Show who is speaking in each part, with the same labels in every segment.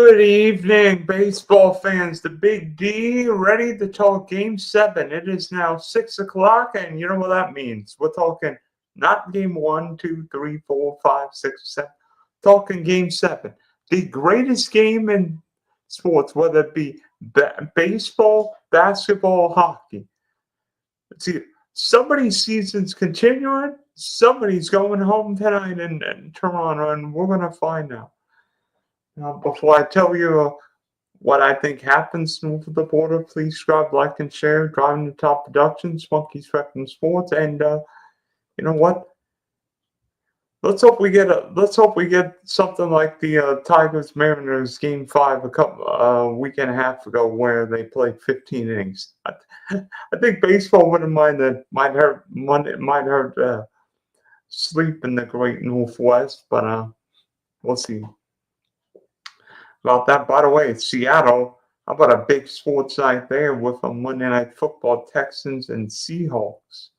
Speaker 1: Good evening, baseball fans. The Big D ready to talk Game 7. It is now 6 o'clock, and you know what that means. We're talking not Game 1, 2, 3, 4, 5, 6, 7. Talking Game 7. The greatest game in sports, whether it be baseball, basketball, hockey. See, somebody's season's continuing, somebody's going home tonight in Toronto, and we're going to find out. Before I tell you what I think happens north of the border, please subscribe, like, and share. Driving the Top Productions, Monkey Spectrum Sports, and you know what? Let's hope we get something like the Tigers Mariners Game 5 a week and a half ago, where they played 15 innings. I think baseball wouldn't mind that. Might hurt sleep in the Great Northwest, but we'll see about that. By the way, Seattle, how about a big sports night there with a Monday Night Football, Texans and Seahawks?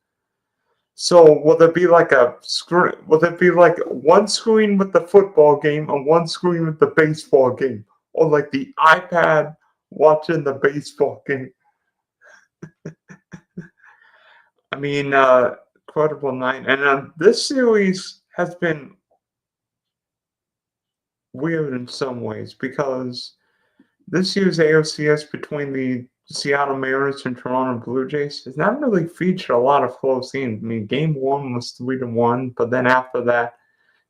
Speaker 1: So will there be like a screen? Will there be like one screen with the football game and one screen with the baseball game, or like the iPad watching the baseball game? I mean, incredible night, and this series has been weird in some ways because this year's ALCS between the Seattle Mariners and Toronto Blue Jays has not really featured a lot of close games. I mean, Game 1 was 3-1, but then after that,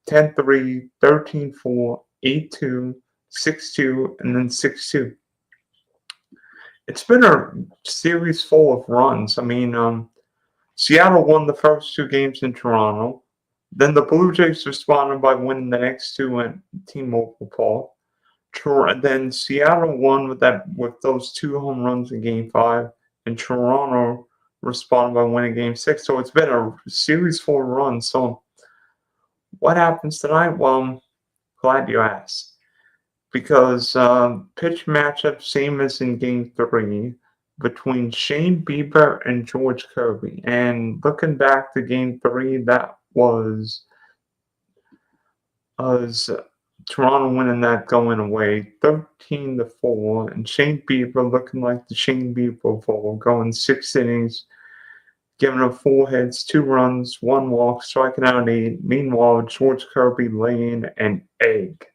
Speaker 1: 10-3, 13-4, 8-2, 6-2, and then 6-2. It's been a series full of runs. I mean, Seattle won the first two games in Toronto. Then the Blue Jays responded by winning the next two at T-Mobile Park. Then Seattle won with those two home runs in Game 5, and Toronto responded by winning Game 6. So it's been a series full of runs. So what happens tonight? Well, I'm glad you asked, because pitch matchup same as in Game 3 between Shane Bieber and George Kirby. And looking back to Game 3, that was Toronto winning that going away 13-4, and Shane Bieber looking like the Shane Bieber of old, going 6 innings, giving up 4 hits, 2 runs, 1 walk, striking out 8. Meanwhile, George Kirby laying an egg.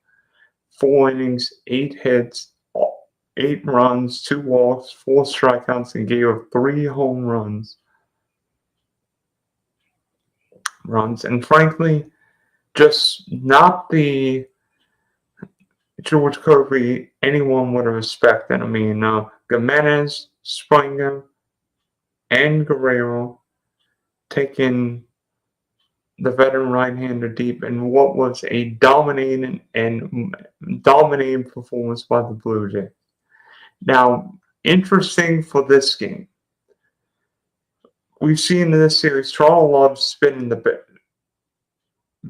Speaker 1: 4 innings, 8 hits, 8 runs, 2 walks, 4 strikeouts, and gave up 3 home runs. And frankly, just not the George Kirby anyone would have respected. I mean, Gimenez, Springer, and Guerrero taking the veteran right-hander deep in what was a dominating performance by the Blue Jays. Now, interesting for this game, we've seen in this series, Toronto loves spinning the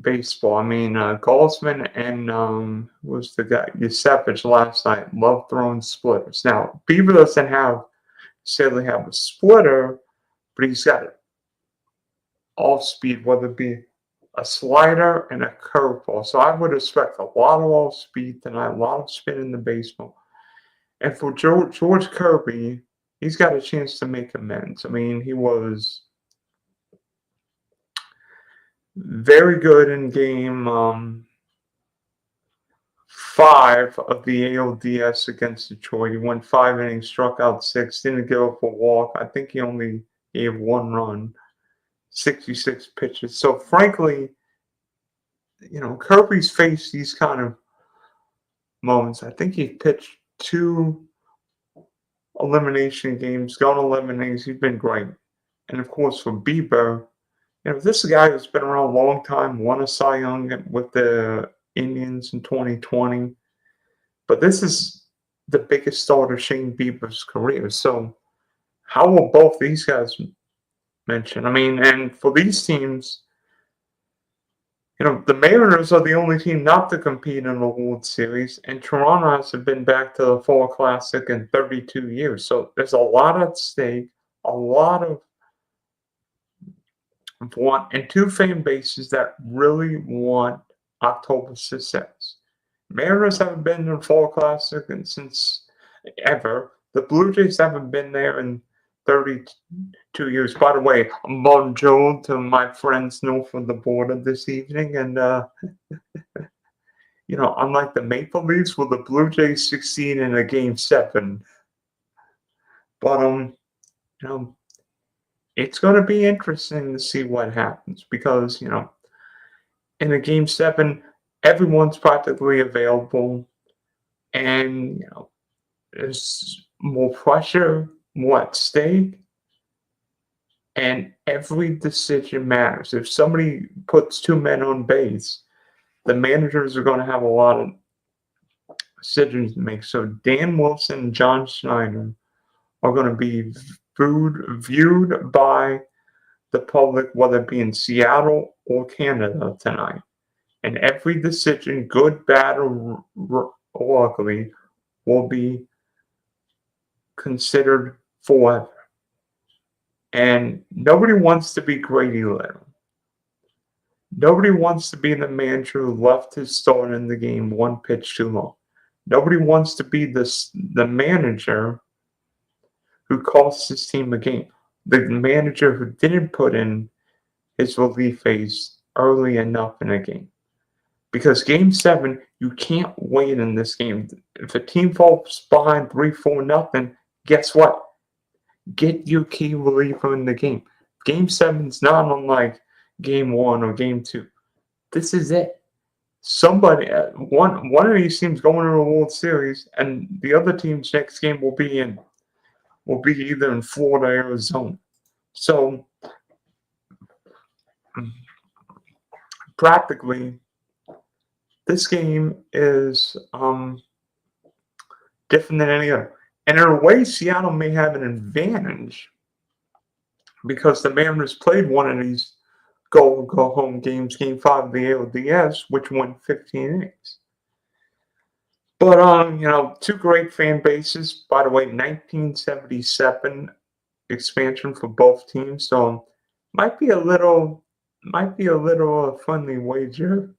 Speaker 1: baseball. I mean, Goldsman and was the guy Yusevich last night love throwing splitters. Now, Bieber doesn't necessarily have a splitter, but he's got it off speed, whether it be a slider and a curveball. So I would expect a lot of off speed tonight, a lot of spin in the baseball. And for George Kirby, he's got a chance to make amends. I mean, he was very good in Game 5 of the ALDS against Detroit. He went 5 innings, struck out 6, didn't give up a walk. I think he only gave 1 run, 66 pitches. So frankly, you know, Kirby's faced these kind of moments. I think he pitched 2 elimination games, gone 11 innings. He's been great. And of course, for Bieber, you know, this is a guy who's been around a long time, won a Cy Young with the Indians in 2020. But this is the biggest start of Shane Bieber's career. So how will both these guys mention? I mean, and for these teams, you know, the Mariners are the only team not to compete in the World Series, and Toronto hasn't been back to the Fall Classic in 32 years. So there's a lot at stake, a lot of one and two fan bases that really want October success. Mariners haven't been in the Fall Classic since ever. The Blue Jays haven't been there in 32 years. By the way, bonjour to my friends north of the border this evening. And, unlike the Maple Leafs, will the Blue Jays succeed in a Game 7? But, it's going to be interesting to see what happens because, in a Game 7, everyone's practically available. And, there's more pressure, more at stake, and every decision matters. If somebody puts two men on base, the managers are going to have a lot of decisions to make. So Dan Wilson and John Schneider are going to be viewed by the public, whether it be in Seattle or Canada tonight. And every decision, good, bad, or ugly, will be considered forever. And nobody wants to be Grady Little. Nobody wants to be the manager who left his start in the game one pitch too long. Nobody wants to be the manager who cost his team a game. The manager who didn't put in his relief phase early enough in a game. Because Game 7, you can't wait in this game. If a team falls behind 3-4-0, guess what? Get your key reliever in the game. Game 7's not unlike Game 1 or Game 2. This is it. Somebody, one of these teams going to the World Series, and the other team's next game will be either in Florida or Arizona. So practically, this game is different than any other. And in a way, Seattle may have an advantage because the Mariners played one of these go home games, Game 5 of the ALDS, which went 15 innings. But two great fan bases. By the way, 1977 expansion for both teams, so might be a little friendly wager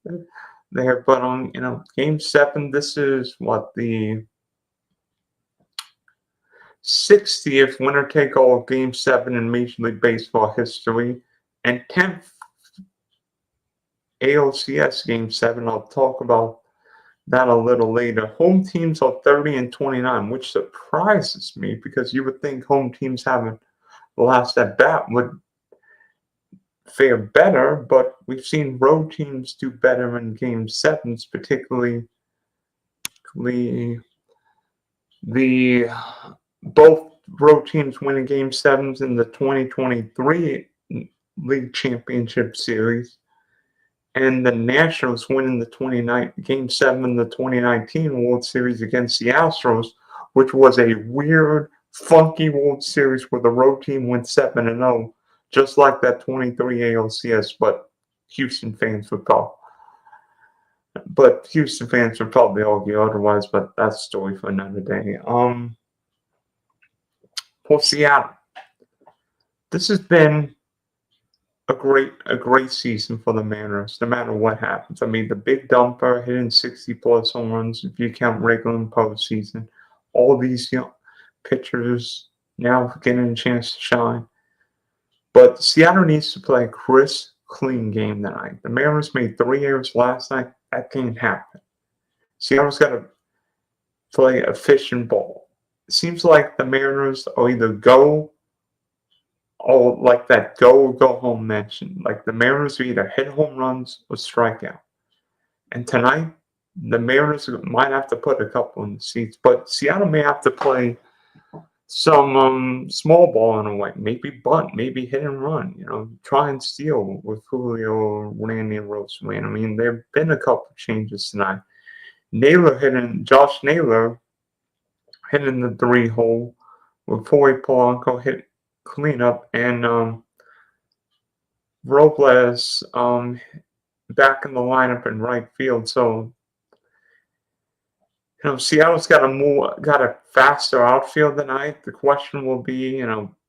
Speaker 1: there. But Game 7, this is what the 60th winner-take-all Game 7 in Major League Baseball history, and 10th ALCS Game 7. I'll talk about that a little later. Home teams are 30-29, which surprises me because you would think home teams having the last at bat would fare better, but we've seen road teams do better in Game 7s, particularly both road teams winning Game 7s in the 2023 League Championship Series, and the Nationals winning the Game 7 in the 2019 World Series against the Astros, which was a weird, funky World Series where the road team went 7-0, just like that 23 ALCS, but Houston fans would probably argue otherwise, but that's a story for another day. For Seattle, this has been a great season for the Mariners, no matter what happens. I mean, the big dumper hitting 60+ home runs if you count regular and postseason. All these young pitchers now getting a chance to shine. But Seattle needs to play a crisp, clean game tonight. The Mariners made 3 errors last night. That can't happen. Seattle's got to play efficient ball. It seems like the Mariners are either go home mentioned. Like the Mariners either hit home runs or strike out. And tonight, the Mariners might have to put a couple in the seats, but Seattle may have to play some small ball in a way. Maybe bunt, maybe hit and run. Try and steal with Julio or Randy and Roseman. I mean, there have been a couple changes tonight. Josh Naylor hitting the 3-hole with Corey Polanco hit cleanup, and Robles back in the lineup in right field. So Seattle's got a faster outfield tonight. The question will be,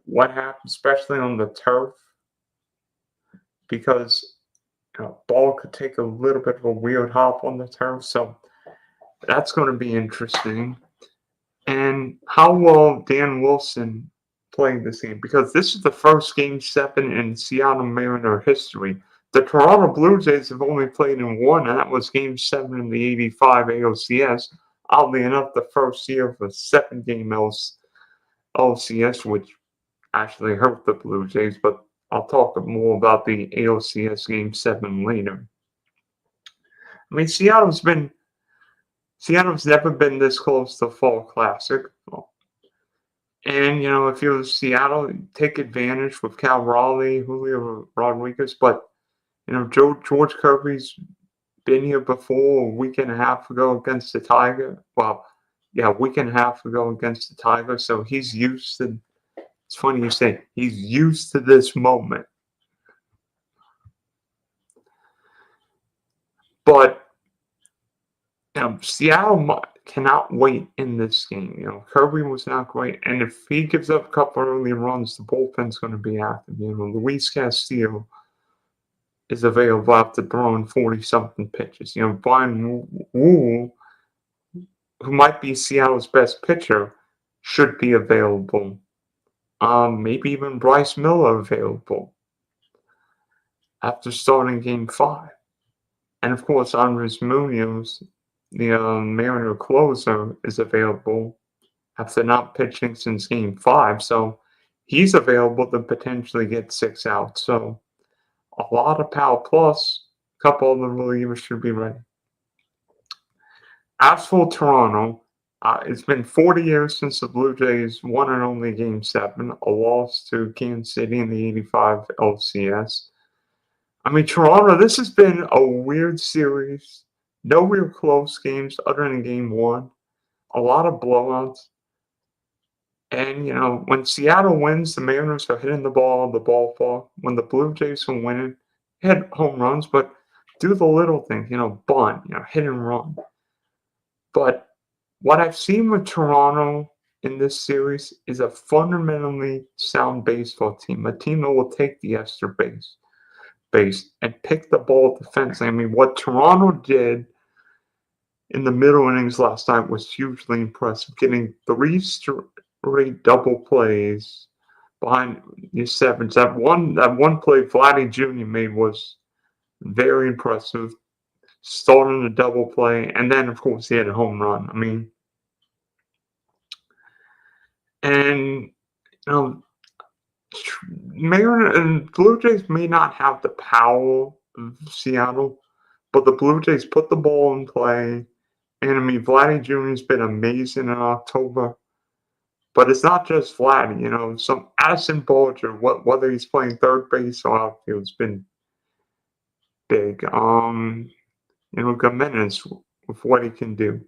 Speaker 1: what happens, especially on the turf, because ball could take a little bit of a weird hop on the turf. So That's going to be interesting. And how will Dan Wilson play this game? Because this is the first Game 7 in Seattle Mariner history. The Toronto Blue Jays have only played in one, and that was Game 7 in the '85 ALCS. Oddly enough, the first year of a 7-game LCS, which actually hurt the Blue Jays, but I'll talk more about the ALCS Game 7 later. I mean, Seattle's never been this close to Fall Classic. And, if you're Seattle, take advantage with Cal Raleigh, Julio Rodriguez. But, George Kirby's been here before a week and a half ago against the Tiger. Well, yeah, a week and a half ago against the Tiger. So he's used to, it's funny you say, he's used to this moment. But, Seattle cannot wait in this game. Kirby was not great, and if he gives up a couple early runs, the bullpen's going to be active. Luis Castillo is available after throwing 40-something pitches. Brian Wu, who might be Seattle's best pitcher, should be available. Maybe even Bryce Miller available after starting Game 5. And of course, Andres Munoz, the Mariner closer, is available after not pitching since Game 5. So he's available to potentially get 6 outs. So a lot of power, plus a couple of the relievers should be ready. As for Toronto, it's been 40 years since the Blue Jays won and only Game 7, a loss to Kansas City in the '85 LCS. I mean, Toronto, this has been a weird series. No real close games other than Game 1. A lot of blowouts. And, when Seattle wins, the Mariners are hitting the ballpark. When the Blue Jays are winning, hit home runs, but do the little things, bunt, hit and run. But what I've seen with Toronto in this series is a fundamentally sound baseball team, a team that will take the extra base and pick the ball defensively. I mean, what Toronto did in the middle innings last night was hugely impressive, getting 3 straight double plays behind your sevens. That one play Vladdy Jr. made was very impressive, starting a double play, and then of course he had a home run. I mean, and Mariner and Blue Jays may not have the power of Seattle, but the Blue Jays put the ball in play. And I mean, Vladdy Jr. has been amazing in October. But it's not just Vladdy, some Addison Bolger, whether he's playing third base or outfield, has been big. Gimenez with what he can do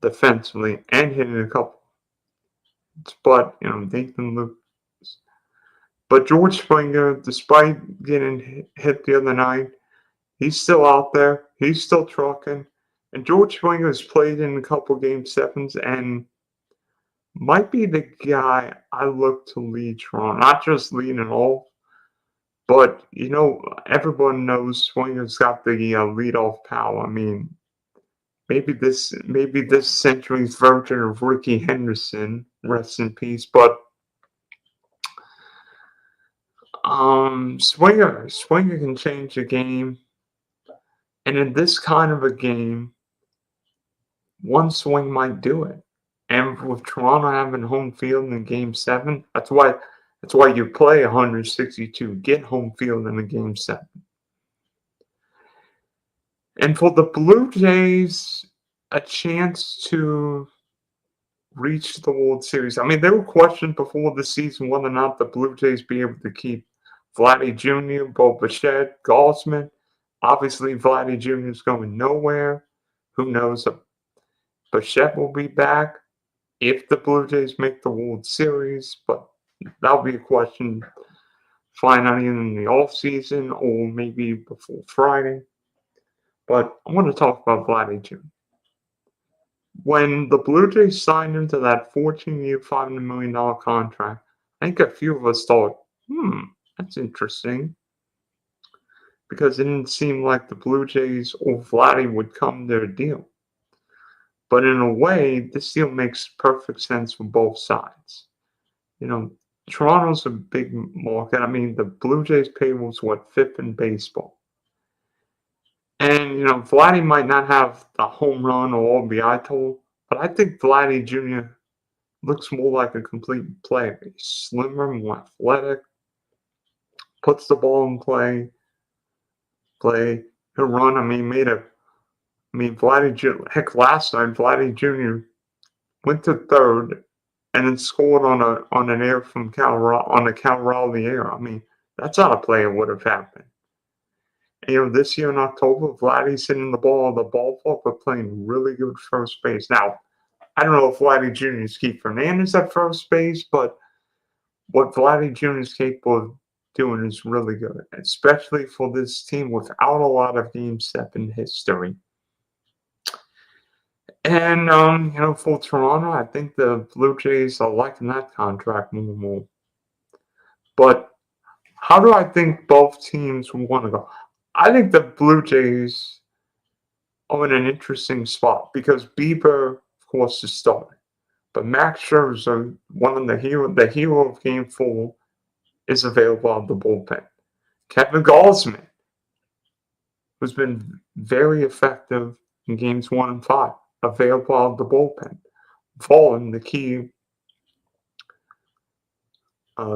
Speaker 1: defensively and hitting a couple. But, Nathan Lucas. But George Springer, despite getting hit the other night, he's still out there. He's still trucking. And George Springer has played in a couple Game 7s and might be the guy I look to lead Toronto. Not just lead at all, but, everyone knows Springer's got the leadoff power. I mean, maybe this century's version of Ricky Henderson, rest in peace, but Springer can change a game. And in this kind of a game, one swing might do it. And with Toronto having home field in Game 7, that's why you play 162. Get home field in a Game 7. And for the Blue Jays, a chance to reach the World Series. I mean, there were questions before the season whether or not the Blue Jays be able to keep Vladdy Jr., Bo Bichette, Gaussman. Obviously, Vladdy Jr. is going nowhere. Who knows? Bichette will be back if the Blue Jays make the World Series, but that'll be a question finally in the offseason or maybe before Friday. But I want to talk about Vladdy Jr. When the Blue Jays signed him to that 14-year, $500 million contract, I think a few of us thought, that's interesting. Because it didn't seem like the Blue Jays or Vladdy would come to a deal. But in a way, this deal makes perfect sense for both sides. Toronto's a big market. I mean, the Blue Jays payroll's fifth in baseball. And, Vladdy might not have the home run or RBI total, but I think Vladdy Jr. looks more like a complete player. He's slimmer, more athletic, puts the ball in play, he'll run. Last night, Vladdy Jr. went to third and then scored on an air from on a Cal Raleigh air. I mean, that's not a play it would have happened. And, this year in October, Vladdy's hitting the ball on the ballpark, but playing really good first base. Now, I don't know if Vladdy Jr. is Keith Fernandez at first base, but what Vladdy Jr. is capable of doing is really good, especially for this team without a lot of Game 7 history. And, for Toronto, I think the Blue Jays are liking that contract more and more. But how do I think both teams want to go? I think the Blue Jays are in an interesting spot because Bieber, of course, is starting. But Max Scherzer, one of the hero of Game 4, is available out of the bullpen. Kevin Gausman, who's been very effective in Games 1 and 5, available out of the bullpen. Fallen, the key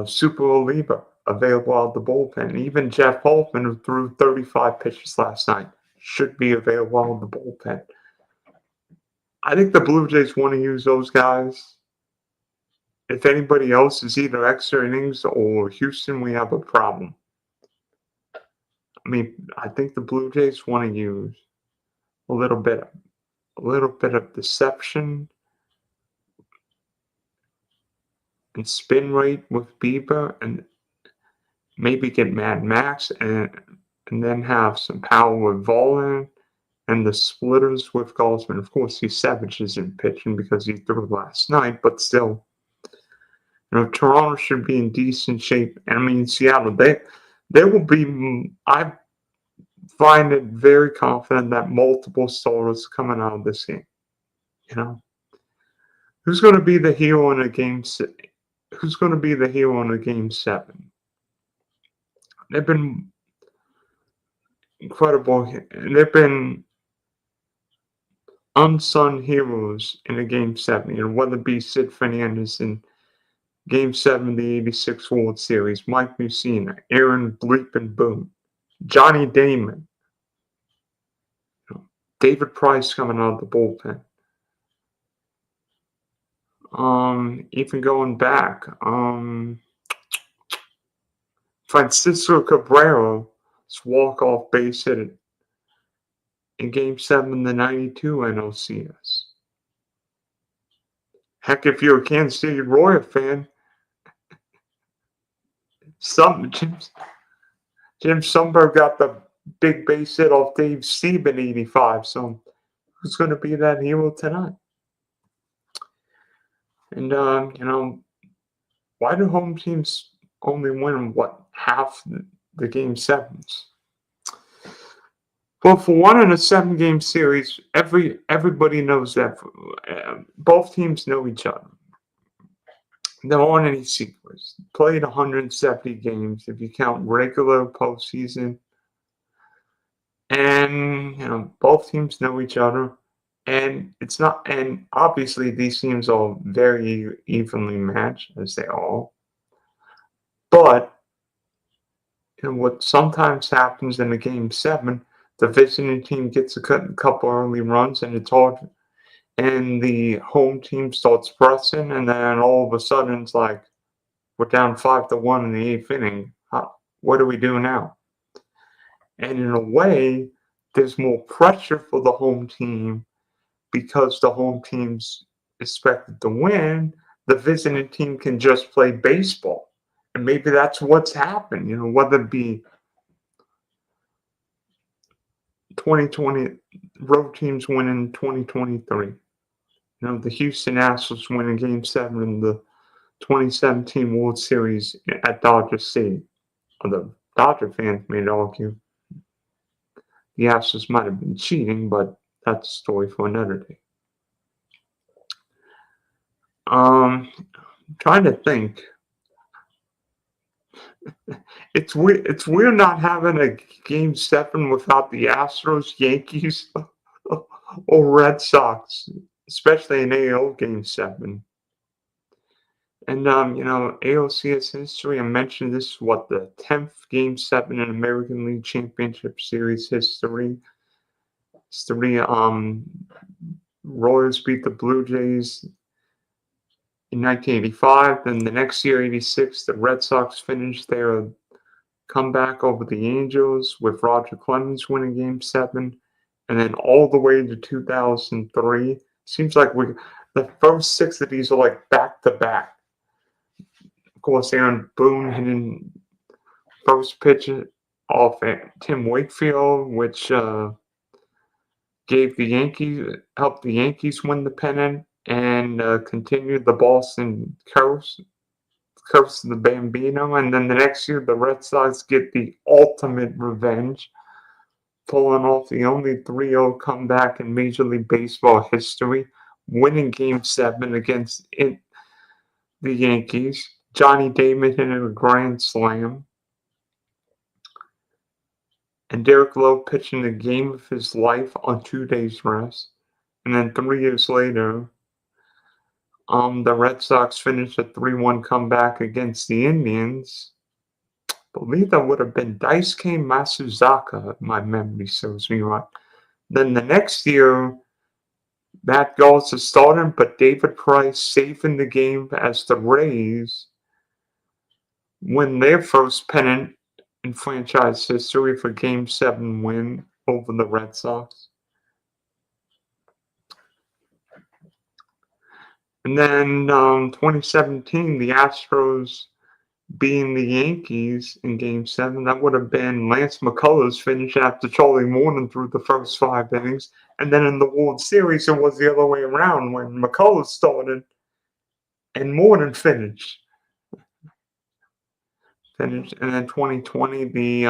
Speaker 1: super reliever, available out of the bullpen. Even Jeff Hoffman, who threw 35 pitches last night, should be available out of the bullpen. I think the Blue Jays want to use those guys. If anybody else is either extra innings or Houston, we have a problem. I mean, I think the Blue Jays want to use a little bit of deception and spin rate with Bieber, and maybe get Mad Max, and then have some power with Volin and the splitters with Gausman. Of course, Savage isn't pitching because he threw last night, but still, Toronto should be in decent shape. And I mean, Seattle, they will be. I find it very confident that multiple starters coming out of this game. Who's going to be the hero in a game? Who's going to be the hero in a Game 7? They've been incredible. They've been unsung heroes in a Game 7. Whether it be Sid Fernandez in Game 7 of the 86 World Series, Mike Mussina, Aaron Bleepin Boone, Johnny Damon, David Price coming out of the bullpen. Even going back, Francisco Cabrera's walk-off base hit in Game 7 of the 92 NLCS. Heck, if you're a Kansas City Royal fan, Jim Sumberg got the big base hit off Dave Steben 85. So who's going to be that hero tonight? And, why do home teams only win, half the Game 7s? Well, for one in a 7-game series, everybody knows that both teams know each other. There aren't any secrets. Played 170 games if you count regular postseason. And, both teams know each other. And obviously these teams are very evenly matched, as they are. But what sometimes happens in a Game 7, the visiting team gets a couple early runs, and it's hard. And the home team starts pressing, and then all of a sudden it's like we're down 5-1 in the 8th inning. What do we do now? And in a way, there's more pressure for the home team because the home team's expected to win. The visiting team can just play baseball. And maybe that's what's happened, whether it be 2020 road teams winning 2023. The Houston Astros winning Game 7 in the 2017 World Series at Dodger Stadium. The Dodger fans may argue the Astros might have been cheating, but that's a story for another day. Trying to think. It's weird. It's weird not having a game 7 without the Astros, Yankees, or Red Sox, especially an AL game 7. And ALCS history. I mentioned this. What, the 10th game 7 in American League Championship Series history. History. Royals beat the Blue Jays in 1985. Then the next year, 86, the Red Sox finished their comeback over the Angels with Roger Clemens winning Game 7. And then all the way to 2003. Seems like the first 6 of these are like back-to-back. Of course, Aaron Boone hitting first pitch off Tim Wakefield, which helped the Yankees win the pennant, and continued the Boston curse of the Bambino. And then the next year, the Red Sox get the ultimate revenge, pulling off the only 3-0 comeback in Major League Baseball history, winning Game 7 against the Yankees. Johnny Damon hitting a grand slam. And Derek Lowe pitching the game of his life on 2 days rest. And then 3 years later, the Red Sox finished a 3-1 comeback against the Indians. I believe that would have been Daisuke Matsuzaka, if my memory serves me right. Then the next year, Matt Goss is starting, but David Price saving the game as the Rays win their first pennant in franchise history for Game 7 win over the Red Sox. And then 2017, the Astros beating the Yankees in Game 7. That would have been Lance McCullers finish after Charlie Morton threw the first 5 innings. And then in the World Series, it was the other way around when McCullers started and Morton finished. And then 2020, the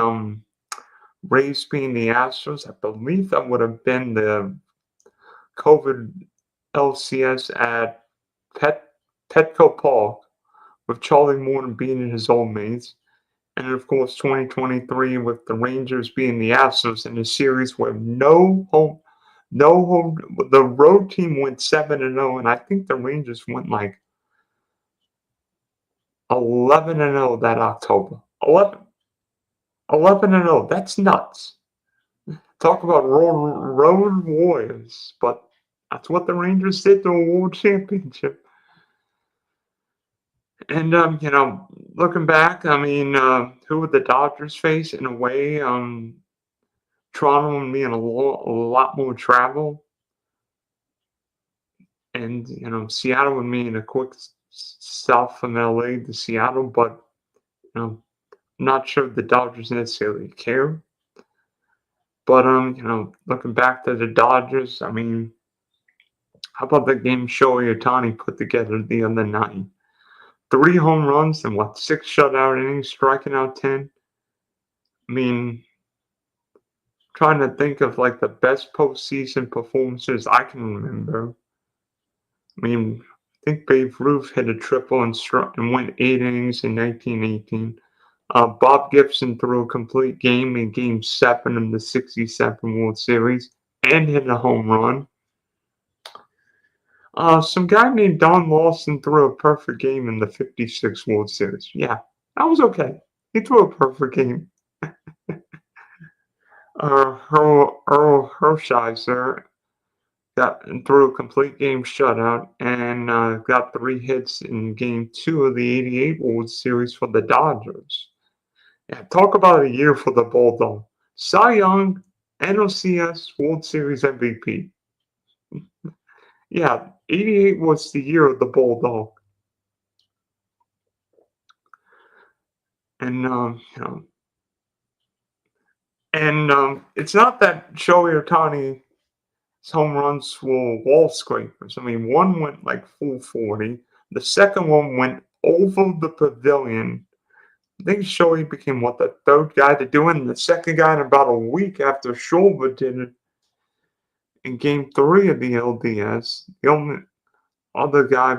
Speaker 1: Rays being the Astros. I believe that would have been the COVID ALCS at Petco Park, with Charlie Morton beating his old mates. And of course, 2023 with the Rangers being the Astros in a series where the road team went 7-0, and I think the Rangers went like 11-0 that October. 11-0. That's nuts. Talk about road warriors, but that's what the Rangers did to a world championship. And looking back, I mean, who would the Dodgers face? In a way, Toronto would be in a lot more travel, and Seattle would be in a quick south from LA to Seattle. But I'm not sure the Dodgers necessarily care. But looking back to the Dodgers, I mean, how about the game Shohei Ohtani put together the other night? 3 home runs and 6 shutout innings, striking out 10. I mean, trying to think of like the best postseason performances I can remember. I mean, I think Babe Ruth hit a triple and went 8 innings in 1918. Bob Gibson threw a complete game in Game 7 of the 67 World Series and hit a home run. Some guy named Don Lawson threw a perfect game in the 56 World Series. Yeah, that was okay. He threw a perfect game. Earl Hershiser threw a complete game shutout and got 3 hits in Game 2 of the 88 World Series for the Dodgers. Yeah, talk about a year for the Bulldog. Cy Young, NLCS, World Series MVP. Yeah, 88 was the year of the Bulldog. And, it's not that Shohei Ohtani's home runs were wall scrapers. I mean, one went like 440. The second one went over the pavilion. I think Shohei became, the 3rd guy to do it, and the 2nd guy in about a week after Schwarber did it in Game 3 of the LDS. The other guy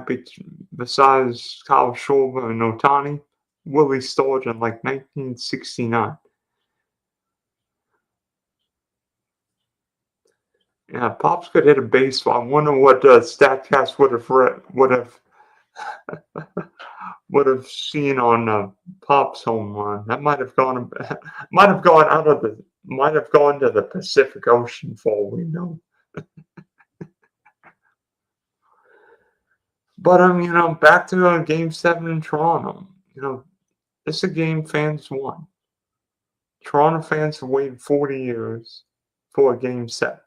Speaker 1: besides Kyle Schwarber and Otani, Willie Storch in like 1969. Yeah, Pops could hit a baseball. I wonder what Statcast would have seen on Pop's home run. That might have gone might have gone to the Pacific Ocean for all we know. But back to Game 7 in Toronto. This is a game fans won. Toronto fans have waited 40 years for a Game 7.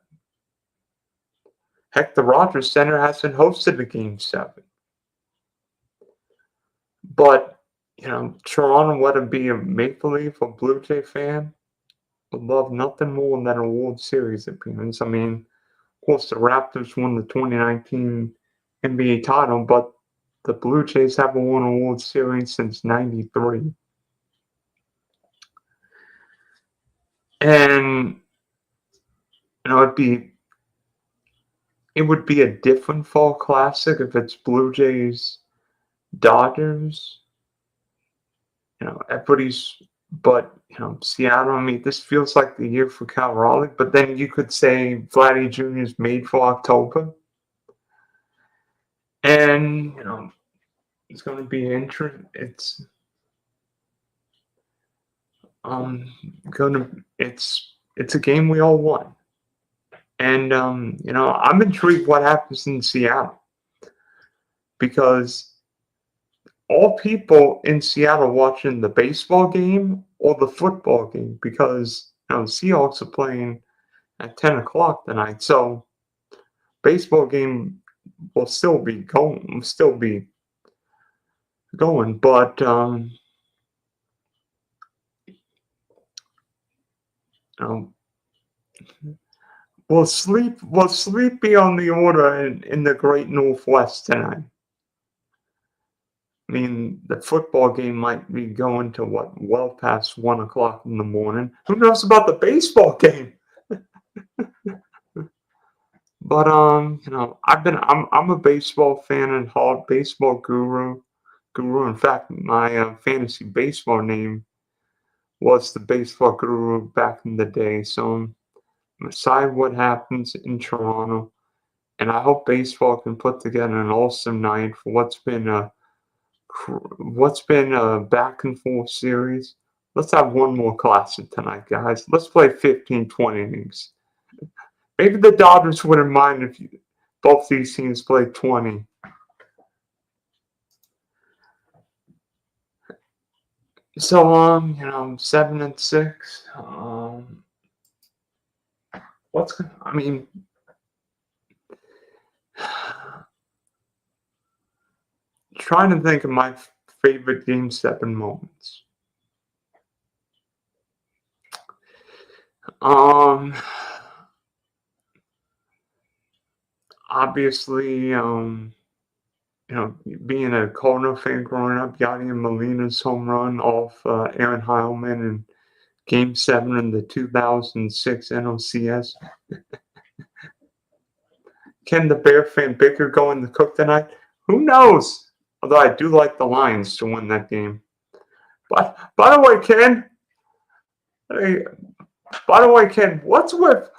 Speaker 1: Heck, the Rogers Center hasn't hosted a Game 7. But, Toronto, whether it be a Maple Leaf or Blue Jay fan, would love nothing more than a World Series appearance. I mean, of course, the Raptors won the 2019 NBA title, but the Blue Jays haven't won a World Series since '93. And, it would be a different fall classic if it's Blue Jays, Dodgers, but Seattle, I mean, this feels like the year for Cal Raleigh, but then you could say Vladdy Jr. is made for October. And, it's going to be interesting. It's a game we all want. And, I'm intrigued what happens in Seattle. Because all people in Seattle watching the baseball game or the football game, because the Seahawks are playing at 10 o'clock tonight. So baseball game will still be going, but will sleep be on the order in the Great Northwest tonight? I mean, the football game might be going to well past 1 o'clock in the morning. Who knows about the baseball game? But I'm a baseball fan and heart, baseball guru. In fact, my fantasy baseball name was the baseball guru back in the day. So I'm excited what happens in Toronto, and I hope baseball can put together an awesome night for what's been a back and forth series. Let's have one more classic tonight, guys. Let's play 15, 20 innings. Maybe the Dodgers wouldn't mind if both these teams play 20. So 7-6. Trying to think of my favorite Game 7 moments. Obviously, being a Cardinal fan growing up, Yadier Molina's home run off Aaron Heilman in Game 7 in the 2006 NLCS. Can the Bear fan Baker go in the Cook tonight? Who knows? Although I do like the Lions to win that game. But by the way, Ken, what's with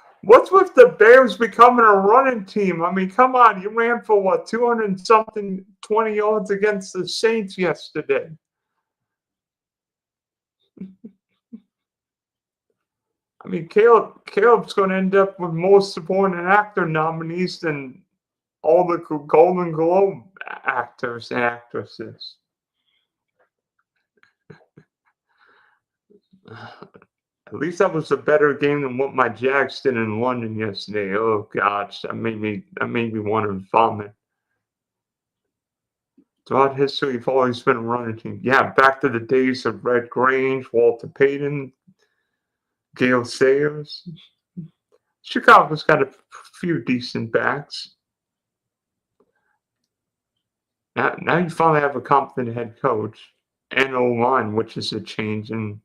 Speaker 1: the Bears becoming a running team? I mean, come on, you ran for what, 200-something 20 yards against the Saints yesterday. I mean, Caleb's going to end up with more supporting actor nominees than all the Golden Globe actors and actresses. At least that was a better game than what my Jags did in London yesterday. Oh gosh, that made me want to vomit. Throughout history, we've always been a running team. Yeah, back to the days of Red Grange, Walter Payton, Gale Sayers. Chicago's got a few decent backs. Now you finally have a competent head coach and O-line, which is a change in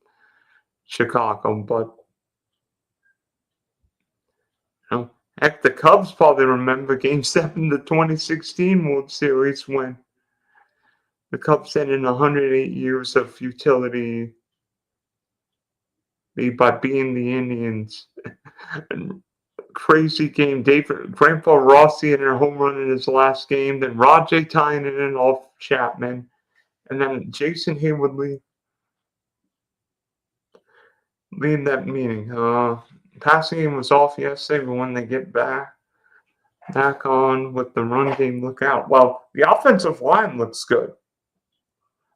Speaker 1: Chicago. But Heck, the Cubs probably remember Game 7 of the 2016 World Series when the Cubs ended 108 years of futility by beating the Indians. And crazy game. Grandpa Rossi in a home run in his last game. Then Rajay tying it in off Chapman. And then Jason Hayward leading that meeting. Passing game was off yesterday, but when they get back on with the run game, look out. Well, the offensive line looks good.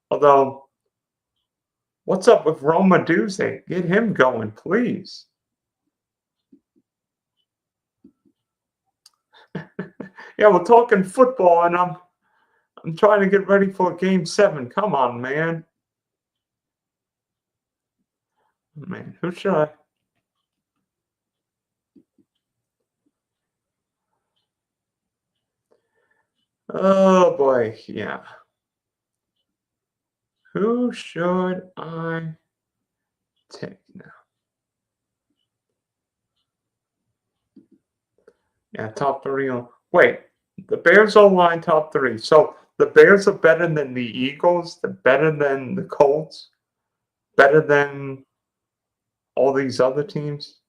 Speaker 1: Although, what's up with Roma Duze? Get him going, please. Yeah, we're talking football, and I'm trying to get ready for Game 7. Come on, man. Man, who should I? Oh boy, yeah. Who should I take now? Yeah, top 3. Wait, the Bears O-line top 3. So the Bears are better than the Eagles, they're better than the Colts, better than all these other teams.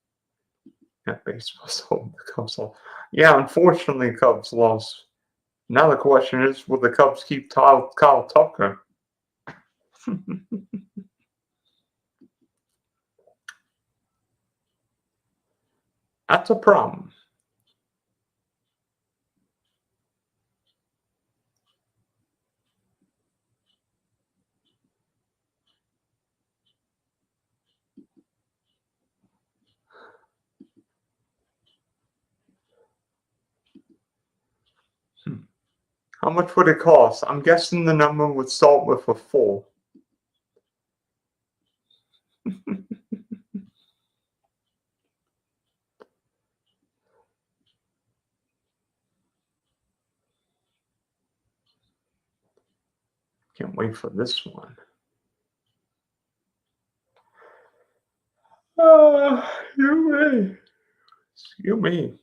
Speaker 1: Yeah, baseball's home. The Cubs lost. Yeah, unfortunately, Cubs lost. Now the question is, will the Cubs keep Kyle Tucker? That's a problem. How much would it cost? I'm guessing the number would start with a 4. Can't wait for this one. You me.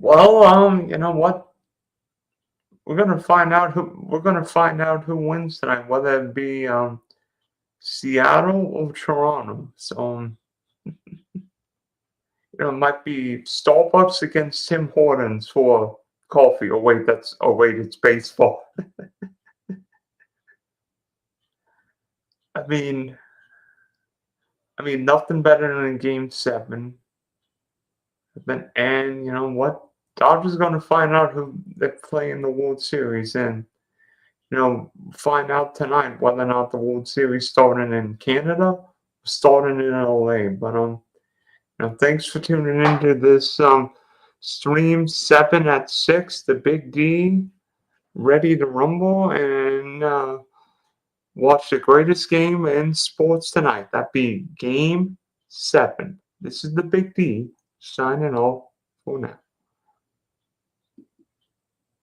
Speaker 1: Well, you know what? We're gonna find out who wins tonight, whether it be Seattle or Toronto. So it might be Starbucks against Tim Hortons for coffee. It's baseball. I mean, nothing better than Game 7. And you know what? Dodgers going to find out who they play in the World Series, and find out tonight whether or not the World Series starting in Canada, starting in LA. But thanks for tuning into this stream 7 at 6. The Big D ready to rumble and watch the greatest game in sports tonight. That be Game 7. This is the Big D signing off for now.